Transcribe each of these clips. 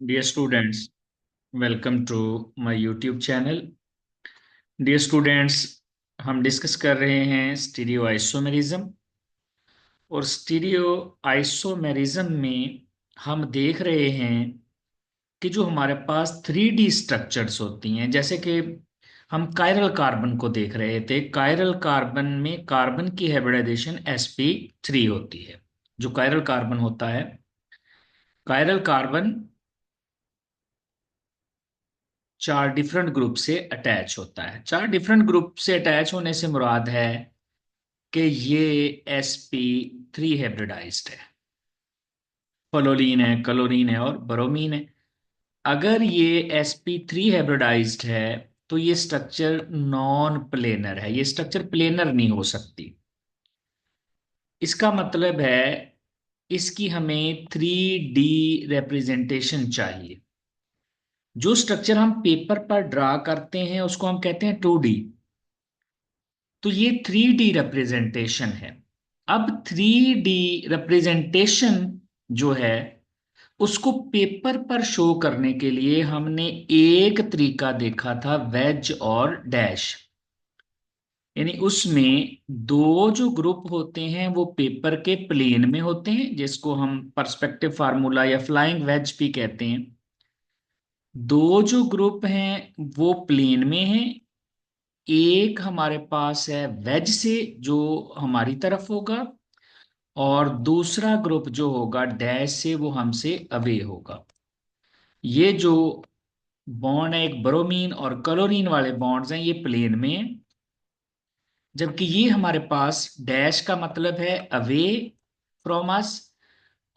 Dear students, welcome to my YouTube channel. Dear students, हम discuss कर रहे हैं स्टीरियो आइसोमेरिज्म और स्टीरियो आइसोमेरिज्म में हम देख रहे हैं कि जो हमारे पास 3D स्ट्रक्चर्स होती हैं, जैसे कि हम कायरल कार्बन को देख रहे थे। कायरल कार्बन में कार्बन की हाइब्रिडाइजेशन sp3 होती है। जो कायरल कार्बन होता है, कायरल कार्बन चार डिफरेंट ग्रुप से अटैच होता है। चार डिफरेंट ग्रुप से अटैच होने से मुराद है कि ये sp3 हाइब्रिडाइज्ड है। फ्लोरीन है, क्लोरीन है और ब्रोमीन है। अगर ये sp3 हाइब्रिडाइज्ड है तो ये स्ट्रक्चर नॉन प्लेनर है। ये स्ट्रक्चर प्लेनर नहीं हो सकती। इसका मतलब है इसकी हमें 3D रिप्रेजेंटेशन चाहिए। जो स्ट्रक्चर हम पेपर पर ड्रा करते हैं उसको हम कहते हैं 2D। तो ये 3D रिप्रेजेंटेशन है। अब 3D रिप्रेजेंटेशन जो है उसको पेपर पर शो करने के लिए हमने एक तरीका देखा था, वेज और डैश। यानी उसमें दो जो ग्रुप होते हैं वो पेपर के प्लेन में होते हैं, जिसको हम पर्सपेक्टिव फार्मूला या फ्लाइंग वेज भी कहते हैं। दो जो ग्रुप हैं वो प्लेन में हैं। एक हमारे पास है वेज से, जो हमारी तरफ होगा, और दूसरा ग्रुप जो होगा डैश से, वो हमसे अवे होगा। ये जो बॉन्ड है, एक ब्रोमीन और क्लोरीन वाले बॉन्ड्स हैं, ये प्लेन में हैं। जबकि ये हमारे पास डैश का मतलब है अवे फ्रॉम अस,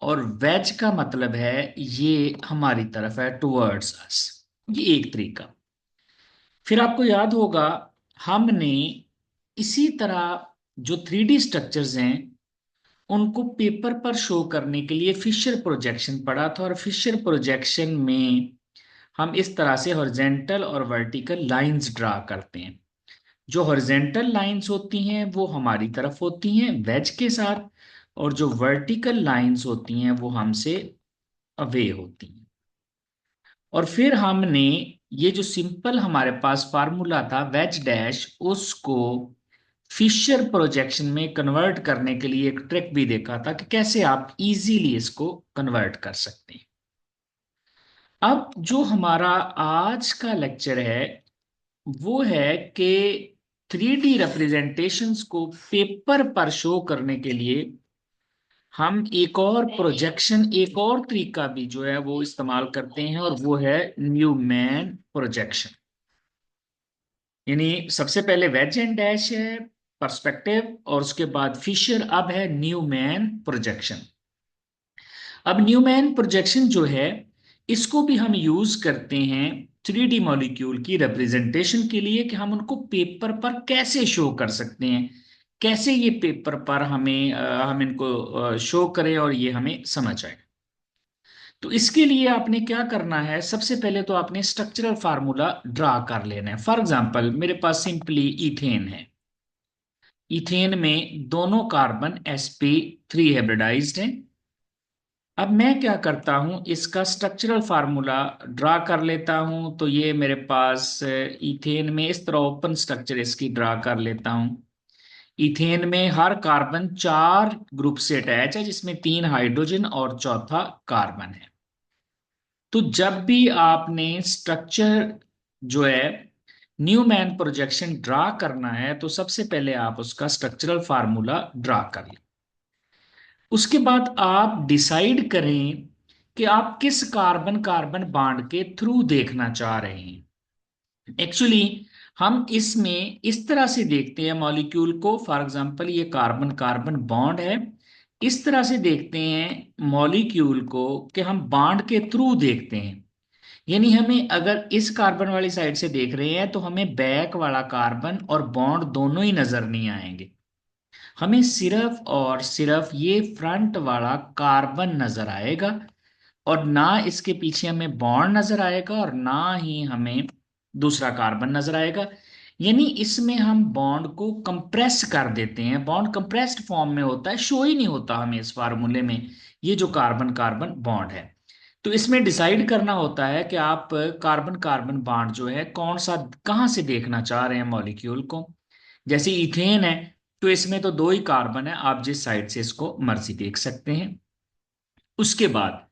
और वेज का मतलब है ये हमारी तरफ है, टुवर्ड्स अस। ये एक तरीका। फिर आपको याद होगा हमने इसी तरह जो 3D स्ट्रक्चर्स हैं उनको पेपर पर शो करने के लिए फिशर प्रोजेक्शन पढ़ा था। और फिशर प्रोजेक्शन में हम इस तरह से हॉरिजेंटल और वर्टिकल लाइंस ड्रा करते हैं। जो हॉरिजेंटल लाइंस होती हैं वो हमारी तरफ होती हैं वेज के साथ, और जो वर्टिकल लाइंस होती हैं वो हमसे अवे होती हैं। और फिर हमने ये जो सिंपल हमारे पास फार्मूला था वेज डैश, उसको फिशर प्रोजेक्शन में कन्वर्ट करने के लिए एक ट्रिक भी देखा था कि कैसे आप इजीली इसको कन्वर्ट कर सकते हैं। अब जो हमारा आज का लेक्चर है वो है कि 3D रिप्रेजेंटेशंस को पेपर पर शो करने के लिए हम एक और प्रोजेक्शन, एक और तरीका भी जो है वो इस्तेमाल करते हैं, और वो है न्यूमैन प्रोजेक्शन। यानी सबसे पहले वेज एंड डैश है, पर्सपेक्टिव, और उसके बाद फिशर, अब है न्यूमैन प्रोजेक्शन। अब न्यूमैन प्रोजेक्शन जो है इसको भी हम यूज करते हैं 3D मॉलिक्यूल की रिप्रेजेंटेशन के लिए, कि हम उनको पेपर पर कैसे शो कर सकते हैं, कैसे ये पेपर पर हम इनको शो करें और ये हमें समझ आए। तो इसके लिए आपने क्या करना है, सबसे पहले तो आपने स्ट्रक्चरल फार्मूला ड्रा कर लेना है। फॉर एग्जांपल मेरे पास सिंपली इथेन है। इथेन में दोनों कार्बन sp3 हाइब्रिडाइज्ड हैं। अब मैं क्या करता हूं, इसका स्ट्रक्चरल फार्मूला ड्रा कर लेता हूं। तो ये मेरे पास इथेन में इस तरह ओपन स्ट्रक्चर इसकी ड्रा कर लेता हूं। इथेन में हर कार्बन चार ग्रुप से अटैच है, जिसमें तीन हाइड्रोजन और चौथा कार्बन है। तो जब भी आपने स्ट्रक्चर जो है न्यूमैन प्रोजेक्शन ड्रा करना है तो सबसे पहले आप उसका स्ट्रक्चरल फार्मूला ड्रा कर लें। उसके बाद आप डिसाइड करें कि आप किस कार्बन कार्बन बॉन्ड के थ्रू देखना चाह रहे हैं। एक्चुअली हम इसमें इस तरह से देखते हैं मॉलिक्यूल को। फॉर एग्जांपल ये कार्बन कार्बन बॉन्ड है, इस तरह से देखते हैं मॉलिक्यूल को कि हम बॉन्ड के थ्रू देखते हैं। यानी हमें अगर इस कार्बन वाली साइड से देख रहे हैं तो हमें बैक वाला कार्बन और बॉन्ड दोनों ही नजर नहीं आएंगे। हमें सिर्फ और सिर्फ ये फ्रंट वाला कार्बन नजर आएगा, और ना इसके पीछे हमें बॉन्ड नजर आएगा और ना ही हमें दूसरा कार्बन नजर आएगा। यानी इसमें हम बॉन्ड को कंप्रेस कर देते हैं। बॉन्ड कंप्रेस्ड फॉर्म में होता है, शो ही नहीं होता हमें इस फार्मूले में ये जो कार्बन कार्बन बॉन्ड है। तो इसमें डिसाइड करना होता है कि आप कार्बन कार्बन बॉन्ड जो है कौन सा, कहाँ से देखना चाह रहे हैं मॉलिक्यूल को। जैसे इथेन है, तो इसमें तो दो ही कार्बन है, आप जिस साइड से इसको मर्जी देख सकते हैं। उसके बाद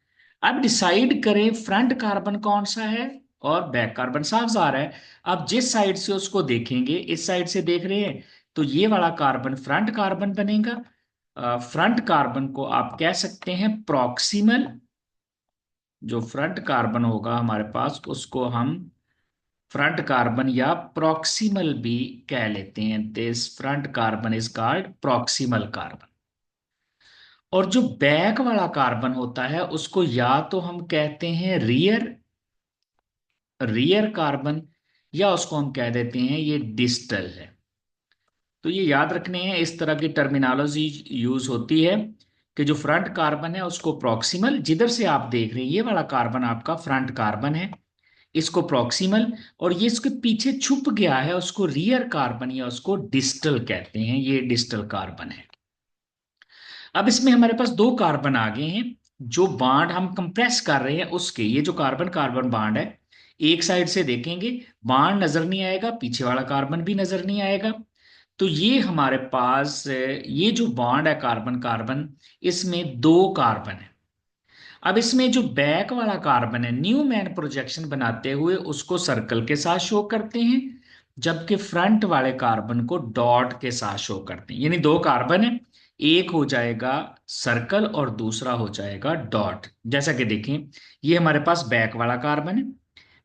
आप डिसाइड करें फ्रंट कार्बन कौन सा है और बैक कार्बन, साफ सा रहा है। आप जिस साइड से उसको देखेंगे, इस साइड से देख रहे हैं, तो ये वाला कार्बन फ्रंट कार्बन बनेगा। फ्रंट कार्बन को आप कह सकते हैं प्रॉक्सिमल। जो फ्रंट कार्बन होगा हमारे पास, उसको हम फ्रंट कार्बन या प्रॉक्सिमल भी कह लेते हैं। This front carbon is called proximal carbon. और जो बैक वाला कार्बन होता है उसको या तो हम कहते हैं रियर रियर कार्बन, या उसको हम कह देते हैं ये डिस्टल है। तो ये याद रखने हैं, इस तरह की टर्मिनोलॉजी यूज होती है कि जो फ्रंट कार्बन है उसको प्रॉक्सिमल, जिधर से आप देख रहे हैं ये वाला कार्बन आपका फ्रंट कार्बन है, इसको प्रॉक्सिमल। और ये इसके पीछे छुप गया है उसको रियर कार्बन या उसको डिस्टल कहते हैं, ये डिस्टल कार्बन है। अब इसमें हमारे पास दो कार्बन आ गए हैं, जो बॉन्ड हम कंप्रेस कर रहे हैं उसके, ये जो कार्बन कार्बन बॉन्ड है, एक साइड से देखेंगे बॉन्ड नजर नहीं आएगा, पीछे वाला कार्बन भी नजर नहीं आएगा। तो ये हमारे पास ये जो बॉन्ड है कार्बन कार्बन, इसमें दो कार्बन है। अब इसमें जो बैक वाला कार्बन है, न्यू मैन प्रोजेक्शन बनाते हुए उसको सर्कल के साथ शो करते हैं, जबकि फ्रंट वाले कार्बन को डॉट के साथ शो करते हैं। यानी दो कार्बन है, एक हो जाएगा सर्कल और दूसरा हो जाएगा डॉट। जैसा कि देखें, ये हमारे पास बैक वाला कार्बन है,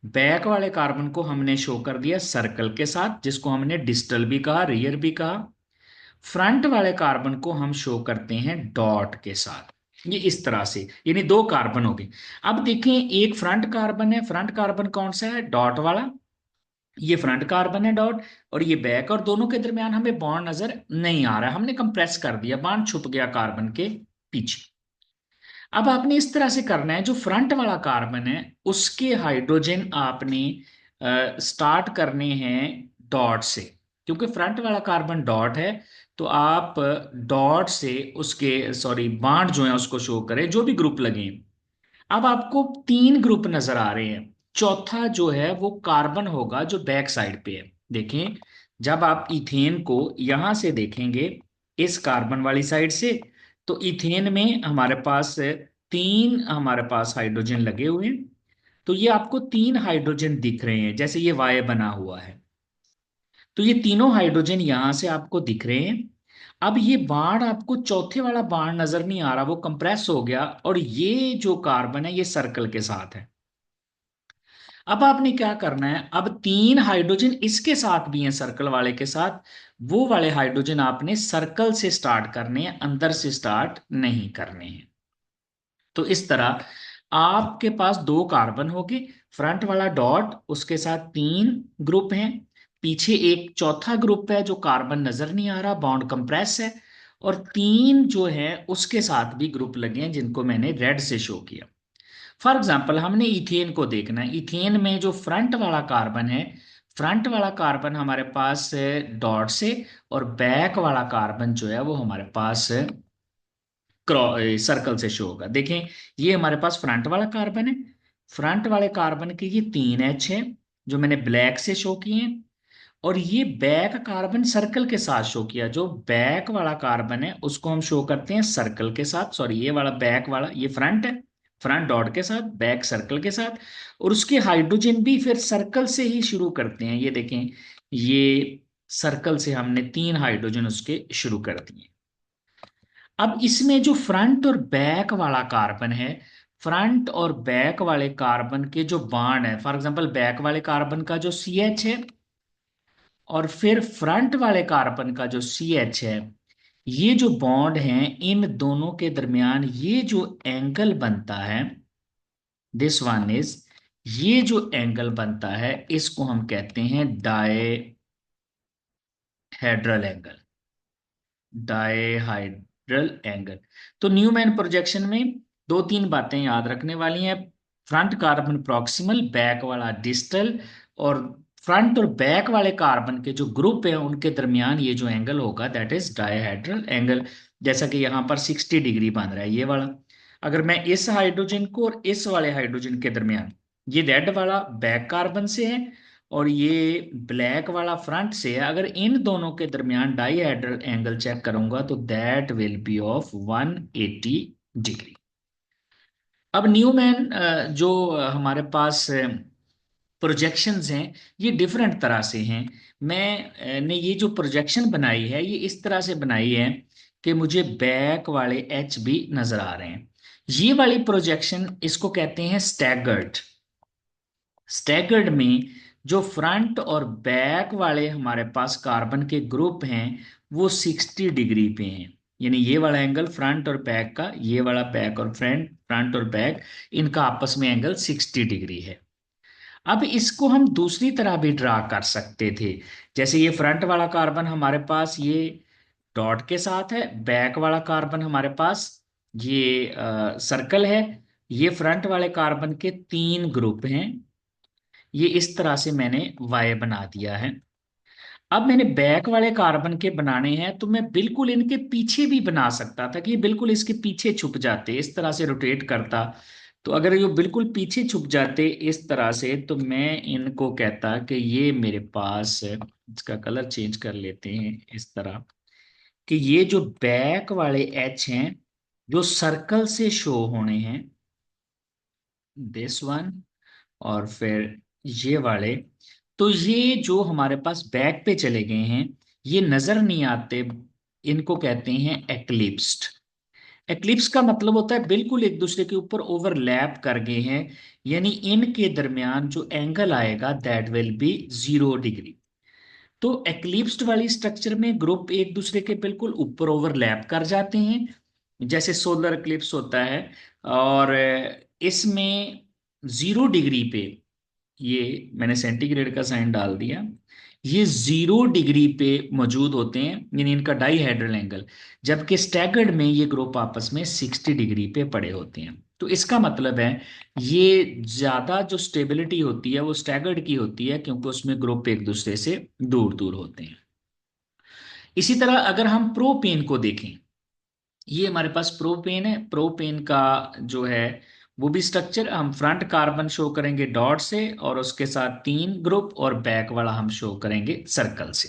बैक वाले कार्बन को हमने शो कर दिया सर्कल के साथ, जिसको हमने डिस्टल भी कहा, रियर भी कहा। फ्रंट वाले कार्बन को हम शो करते हैं डॉट के साथ। ये इस तरह से, यानी दो कार्बन हो गए। अब देखें, एक फ्रंट कार्बन है, फ्रंट कार्बन कौन सा है, डॉट वाला, ये फ्रंट कार्बन है डॉट, और ये बैक, और दोनों के दरमियान हमें बॉन्ड नजर नहीं आ रहा है, हमने कंप्रेस कर दिया, बॉन्ड छुप गया कार्बन के पीछे। अब आपने इस तरह से करना है, जो फ्रंट वाला कार्बन है उसके हाइड्रोजन आपने स्टार्ट करने हैं डॉट से, क्योंकि फ्रंट वाला कार्बन डॉट है। तो आप डॉट से उसके, सॉरी, बांड जो है उसको शो करें, जो भी ग्रुप लगे। अब आपको तीन ग्रुप नजर आ रहे हैं, चौथा जो है वो कार्बन होगा जो बैक साइड पे है। देखें, जब आप इथेन को यहां से देखेंगे, इस कार्बन वाली साइड से, तो इथेन में हमारे पास तीन, हमारे पास हाइड्रोजन लगे हुए हैं। तो ये आपको तीन हाइड्रोजन दिख रहे हैं, जैसे ये वाई बना हुआ है। तो ये तीनों हाइड्रोजन यहां से आपको दिख रहे हैं। अब ये बाण आपको चौथे वाला बाण नजर नहीं आ रहा, वो कंप्रेस हो गया, और ये जो कार्बन है ये सर्कल के साथ है। अब आपने क्या करना है, अब तीन हाइड्रोजन इसके साथ भी हैं सर्कल वाले के साथ, वो वाले हाइड्रोजन आपने सर्कल से स्टार्ट करने हैं, अंदर से स्टार्ट नहीं करने हैं। तो इस तरह आपके पास दो कार्बन होंगे, फ्रंट वाला डॉट, उसके साथ तीन ग्रुप हैं, पीछे एक चौथा ग्रुप है जो कार्बन नजर नहीं आ रहा, बॉन्ड कंप्रेस है, और तीन जो है उसके साथ भी ग्रुप लगे हैं जिनको मैंने रेड से शो किया। फॉर एग्जाम्पल हमने इथेन को देखना है, इथेन में जो फ्रंट वाला कार्बन है, फ्रंट वाला कार्बन हमारे पास डॉट से, और बैक वाला कार्बन जो है वो हमारे पास सर्कल से शो होगा। देखें, ये हमारे पास फ्रंट वाला कार्बन है, फ्रंट वाले कार्बन के ये तीन एच है जो मैंने ब्लैक से शो किए हैं, और ये बैक कार्बन सर्कल के साथ शो किया। जो बैक वाला कार्बन है उसको हम शो करते हैं सर्कल के साथ, सॉरी, ये वाला बैक वाला, ये फ्रंट है, फ्रंट डॉट के साथ, बैक सर्कल के साथ, और उसके हाइड्रोजन भी फिर सर्कल से ही शुरू करते हैं। ये देखें, ये सर्कल से हमने तीन हाइड्रोजन उसके शुरू कर दिए। अब इसमें जो फ्रंट और बैक वाला कार्बन है, फ्रंट और बैक वाले कार्बन के जो बॉन्ड है, फॉर एग्जांपल बैक वाले कार्बन का जो सी एच है, और फिर फ्रंट वाले कार्बन का जो सी एच है, ये जो बॉन्ड हैं इन दोनों के दरमियान ये जो एंगल बनता है, दिस वन इज, ये जो एंगल बनता है इसको हम कहते हैं डायहेड्रल एंगल, डायहाइड्रल एंगल। तो न्यूमैन प्रोजेक्शन में दो तीन बातें याद रखने वाली हैं, फ्रंट कार्बन प्रॉक्सिमल, बैक वाला डिस्टल, और फ्रंट और बैक वाले कार्बन के जो ग्रुप है उनके दरमियान ये जो एंगल होगा दैट इज डायहाइड्रल एंगल। जैसा कि यहाँ पर 60 डिग्री बन रहा है ये वाला। अगर मैं इस हाइड्रोजन को और इस वाले हाइड्रोजन के दरमियान, ये रेड वाला बैक कार्बन से है और ये ब्लैक वाला फ्रंट से है, अगर इन दोनों के दरमियान डाईहेड्रल एंगल चेक करूंगा तो that will be of 180 degree. अब न्यूमैन जो हमारे पास प्रोजेक्शंस हैं, ये डिफरेंट तरह से हैं। ने ये जो प्रोजेक्शन बनाई है ये इस तरह से बनाई है कि मुझे बैक वाले एच भी नजर आ रहे हैं। ये वाली प्रोजेक्शन इसको कहते हैं स्टैगर्ड। स्टैगर्ड में जो फ्रंट और बैक वाले हमारे पास कार्बन के ग्रुप हैं वो 60 डिग्री पे हैं। यानी ये वाला एंगल फ्रंट और बैक का, ये वाला बैक और फ्रंट, फ्रंट और बैक, इनका आपस में एंगल 60 डिग्री है। अब इसको हम दूसरी तरह भी ड्रा कर सकते थे। जैसे ये फ्रंट वाला कार्बन हमारे पास ये डॉट के साथ है, बैक वाला कार्बन हमारे पास ये सर्कल है, ये फ्रंट वाले कार्बन के तीन ग्रुप हैं। ये इस तरह से मैंने वाई बना दिया है। अब मैंने बैक वाले कार्बन के बनाने हैं तो मैं बिल्कुल इनके पीछे भी बना सकता था कि ये बिल्कुल इसके पीछे छुप जाते, इस तरह से रोटेट करता। तो अगर ये बिल्कुल पीछे छुप जाते इस तरह से तो मैं इनको कहता कि ये मेरे पास, इसका कलर चेंज कर लेते हैं इस तरह, कि ये जो बैक वाले एच हैं जो सर्कल से शो होने हैं, दिस वन, और फिर ये वाले, तो ये जो हमारे पास बैक पे चले गए हैं ये नजर नहीं आते, इनको कहते हैं एक्लिप्स्ड। एक्लिप्स का मतलब होता है बिल्कुल एक दूसरे के ऊपर ओवरलैप कर गए हैं, यानी इनके दरमियान जो एंगल आएगा दैट विल बी 0 डिग्री। तो एक्लिप्स्ड वाली स्ट्रक्चर में ग्रुप एक दूसरे के बिल्कुल ऊपर ओवरलैप कर जाते हैं, जैसे सोलर एक्लिप्स होता है। और इसमें 0 डिग्री पे, ये मैंने सेंटीग्रेड का साइन डाल दिया, ये 0 डिग्री पे मौजूद होते हैं, यानी इनका डाईहेड्रल एंगल, जबकि स्टैगर्ड में ये ग्रुप आपस में 60 डिग्री पे पड़े होते हैं। तो इसका मतलब है ये ज्यादा जो स्टेबिलिटी होती है वो स्टैगर्ड की होती है, क्योंकि उसमें ग्रुप एक दूसरे से दूर दूर होते हैं। इसी तरह अगर हम प्रोपेन को देखें, ये हमारे पास प्रोपेन है। प्रोपेन का जो है वो भी स्ट्रक्चर, हम फ्रंट कार्बन शो करेंगे डॉट से और उसके साथ तीन ग्रुप, और बैक वाला हम शो करेंगे सर्कल से।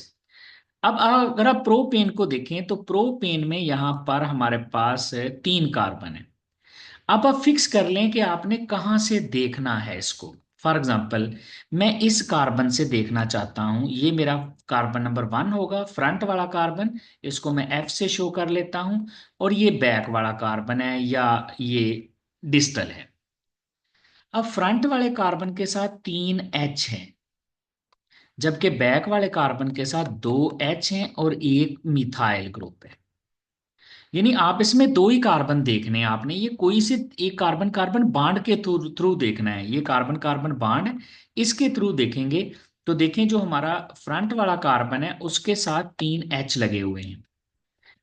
अब अगर आप प्रोपेन को देखें तो प्रोपेन में यहां पर हमारे पास तीन कार्बन है। अब आप फिक्स कर लें कि आपने कहाँ से देखना है इसको। फॉर एग्जाम्पल, मैं इस कार्बन से देखना चाहता हूं, ये मेरा कार्बन नंबर 1 होगा, फ्रंट वाला कार्बन, इसको मैं एफ से शो कर लेता हूं, और ये बैक वाला कार्बन है या ये डिस्टल है। अब फ्रंट वाले कार्बन के साथ तीन एच हैं, जबकि बैक वाले कार्बन के साथ दो एच हैं और एक मिथाइल ग्रुप है। यानी आप इसमें दो ही कार्बन देखने हैं आपने, ये कोई से एक कार्बन कार्बन बॉन्ड के थ्रू थ्रू देखना है, ये कार्बन कार्बन बॉन्ड है, इसके थ्रू देखेंगे। तो देखें जो हमारा फ्रंट वाला कार्बन है उसके साथ तीन एच लगे हुए हैं,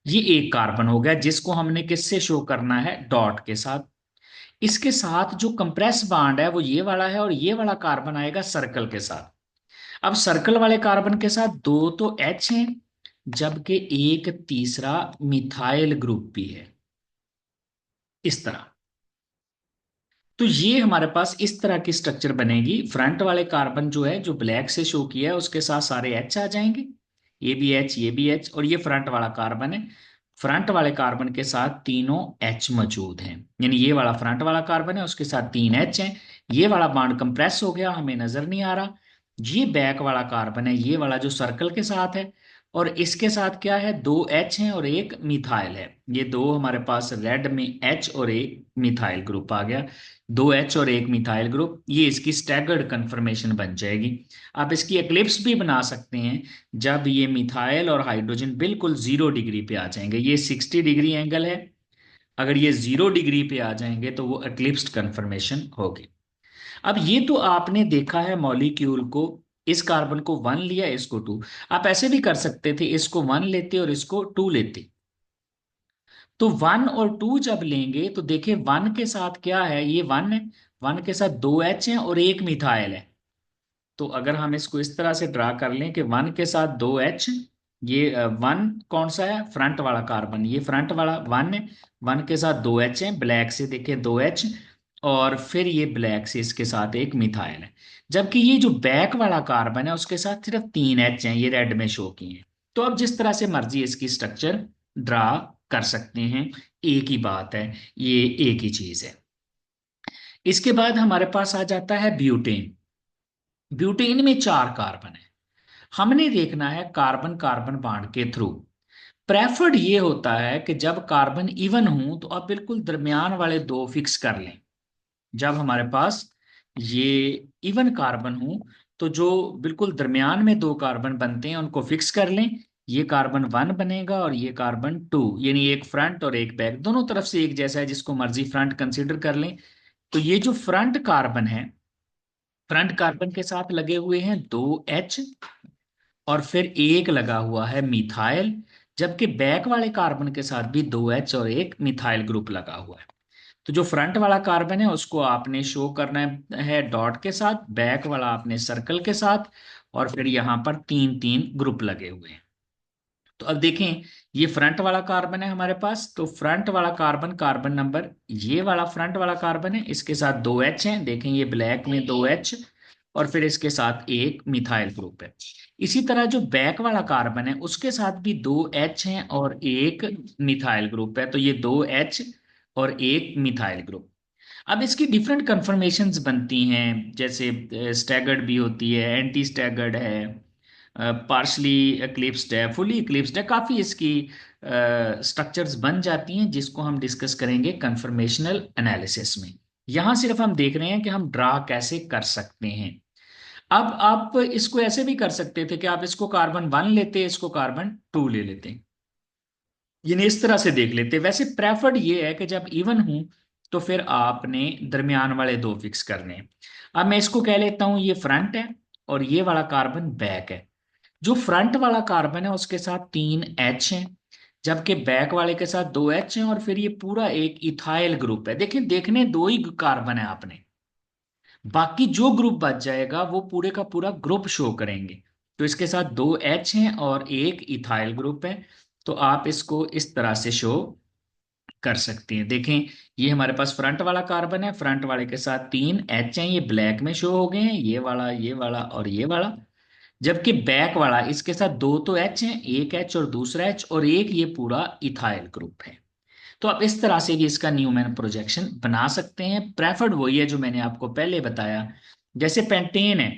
ये एक कार्बन हो गया जिसको हमने किससे शो करना है, डॉट के साथ। इसके साथ जो कंप्रेस बॉन्ड है वो ये वाला है, और ये वाला कार्बन आएगा सर्कल के साथ। अब सर्कल वाले कार्बन के साथ दो तो एच हैं, जबकि एक तीसरा मिथाइल ग्रुप भी है, इस तरह। तो ये हमारे पास इस तरह की स्ट्रक्चर बनेगी। फ्रंट वाले कार्बन जो है जो ब्लैक से शो किया है उसके साथ सारे एच आ जाएंगे, ये भी एच, ये भी एच, और ये फ्रंट वाला कार्बन है, फ्रंट वाले कार्बन के साथ तीनों एच मौजूद हैं। यानी ये वाला फ्रंट वाला कार्बन है उसके साथ तीन एच हैं, ये वाला बॉन्ड कंप्रेस हो गया हमें नजर नहीं आ रहा। ये बैक वाला कार्बन है, ये वाला जो सर्कल के साथ है, और इसके साथ क्या है, दो एच हैं और एक मिथाइल है। ये दो हमारे पास रेड में एच और एक मिथाइल ग्रुप आ गया, दो एच और एक मिथाइल ग्रुप, ये इसकी स्टैगर्ड कन्फर्मेशन बन जाएगी। आप इसकी एक्लिप्स भी बना सकते हैं जब ये मिथाइल और हाइड्रोजन बिल्कुल 0 डिग्री पे आ जाएंगे, ये 60 डिग्री एंगल है, अगर ये 0 डिग्री पे आ जाएंगे तो वो एक्लिप्स्ड कन्फर्मेशन होगी। अब ये तो आपने देखा है मॉलिक्यूल को, इस कार्बन को 1 लिया, इसको 2। आप ऐसे भी कर सकते थे, इसको 1 लेते और इसको 2 लेते। तो 1 और 2 जब लेंगे तो देखिए 1 के साथ क्या है, ये 1 है, 1 के साथ दो एच हैं और एक मिथाइल है। तो अगर हम इसको इस तरह से ड्रा कर लें कि 1 के साथ दो एच ये वन कौन सा है, फ्रंट वाला कार्बन, ये फ्रंट वाला वन है। वन के साथ दो एच है, ब्लैक से देखे दो एच, और फिर ये ब्लैक से इसके साथ एक मिथाइल है। जबकि ये जो बैक वाला कार्बन है उसके साथ सिर्फ तीन एच हैं, ये रेड में शो किए हैं। तो अब जिस तरह से मर्जी इसकी स्ट्रक्चर ड्रा कर सकते हैं, एक ही बात है, ये एक ही चीज है। इसके बाद हमारे पास आ जाता है ब्यूटेन। ब्यूटेन में चार कार्बन है। हमने देखना है कार्बन कार्बन बॉन्ड के थ्रू। प्रेफर्ड ये होता है कि जब कार्बन इवन हो तो आप बिल्कुल दरमियान वाले दो फिक्स कर लें। जब हमारे पास ये इवन कार्बन हो तो जो बिल्कुल दरमियान में दो कार्बन बनते हैं उनको फिक्स कर लें। ये कार्बन वन बनेगा और ये कार्बन टू, यानी एक फ्रंट और एक बैक, दोनों तरफ से एक जैसा है, जिसको मर्जी फ्रंट कंसीडर कर लें। तो ये जो फ्रंट कार्बन है, फ्रंट कार्बन के साथ लगे हुए हैं दो एच, और फिर एक लगा हुआ है मिथाइल। जबकि बैक वाले कार्बन के साथ भी दो एच और एक मिथाइल ग्रुप लगा हुआ है। तो जो फ्रंट वाला कार्बन है उसको आपने शो करना है डॉट के साथ, बैक वाला आपने सर्कल के साथ, और फिर यहाँ पर तीन तीन ग्रुप लगे हुए हैं। तो अब देखें, ये फ्रंट वाला कार्बन है हमारे पास, तो फ्रंट वाला कार्बन, कार्बन नंबर, ये वाला फ्रंट वाला कार्बन है, इसके साथ दो एच हैं, देखें ये ब्लैक में दो एच, और फिर इसके साथ एक मिथाइल ग्रुप है। इसी तरह जो बैक वाला कार्बन है उसके साथ भी दो एच हैं और एक मिथाइल ग्रुप है, तो ये दो एच और एक मिथाइल ग्रुप। अब इसकी डिफरेंट कन्फर्मेशंस बनती हैं, जैसे स्टैगर्ड भी होती है, एंटी स्टैगर्ड है, पार्शली एक्लिप्स्ड है, फुली एक्लिप्स्ड है, काफ़ी इसकी स्ट्रक्चर्स बन जाती हैं, जिसको हम डिस्कस करेंगे कन्फर्मेशनल एनालिसिस में। यहाँ सिर्फ हम देख रहे हैं कि हम ड्रा कैसे कर सकते हैं। अब आप इसको ऐसे भी कर सकते थे कि आप इसको कार्बन वन लेते, इसको कार्बन टू ले लेते, यानी इस तरह से देख लेते। वैसे प्रेफर्ड ये है कि जब इवन हूं तो फिर आपने दरमियान वाले दो फिक्स करने हैं। अब मैं इसको कह लेता हूं ये फ्रंट है और ये वाला कार्बन बैक है। जो फ्रंट वाला कार्बन है उसके साथ तीन एच हैं, जबकि बैक वाले के साथ दो एच हैं, और फिर ये पूरा एक इथाइल ग्रुप है। देखिए, देखने दो ही कार्बन है आपने, बाकी जो ग्रुप बच जाएगा वो पूरे का पूरा ग्रुप शो करेंगे। तो इसके साथ दो एच हैं और एक इथाइल ग्रुप है। तो आप इसको इस तरह से शो कर सकते हैं। देखें, ये हमारे पास फ्रंट वाला कार्बन है, फ्रंट वाले के साथ तीन एच हैं, ये ब्लैक में शो हो गए हैं, ये वाला और ये वाला। जबकि बैक वाला, इसके साथ दो तो एच हैं, एक एच और दूसरा एच, और एक ये पूरा इथाइल ग्रुप है। तो आप इस तरह से भी इसका न्यूमैन प्रोजेक्शन बना सकते हैं। प्रेफर्ड वही है जो मैंने आपको पहले बताया। जैसे पेंटेन है,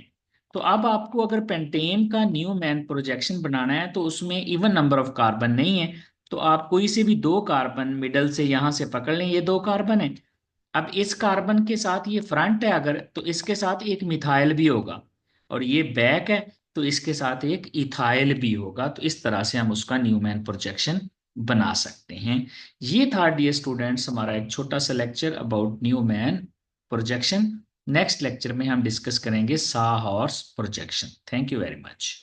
तो अब आपको अगर पेंटेन का न्यूमैन प्रोजेक्शन बनाना है तो उसमें इवन नंबर ऑफ कार्बन नहीं है, तो आप कोई से भी दो कार्बन मिडल से यहां से पकड़ लें, ये दो कार्बन है। अब इस कार्बन के साथ ये फ्रंट है अगर, तो इसके साथ एक मिथाइल भी होगा, और ये बैक है तो इसके साथ एक इथाइल भी होगा। तो इस तरह से हम उसका न्यूमैन प्रोजेक्शन बना सकते हैं। ये था डियर स्टूडेंट्स हमारा एक छोटा सा lecture about Newman projection. Next lecture में हम डिस्कस करेंगे sawhorse projection. Thank you very much.